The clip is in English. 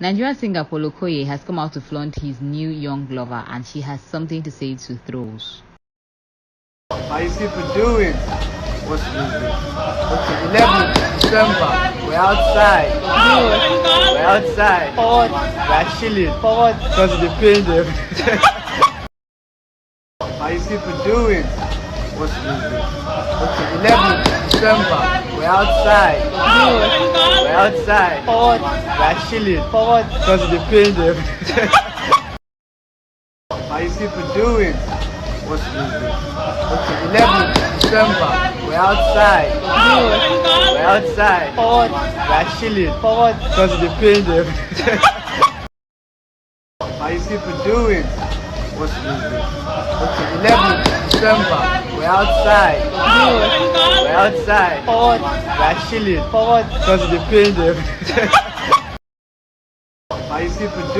Nigerian singer Okoye has come out to flaunt his new young lover, and she has something to say to throws. How you people doing? What's this? Okay, 11th December. We're outside. We're outside. Forward. We're chilling. Forward. Because of the pain them. How you people doing? What's this? Okay, 11th December. We're outside. We're outside. Forward. We're chilling. Forward. Because of the pain them. How you people doing? What's this? Okay, 11th December. We're outside. We're outside. Forward. We're chilling. Forward. Because of the pain them. How you people doing? What's this? Okay, 11th December. We're outside. We're outside. Forward. We're chilling. Forward. Because of the pain them. How you people doing?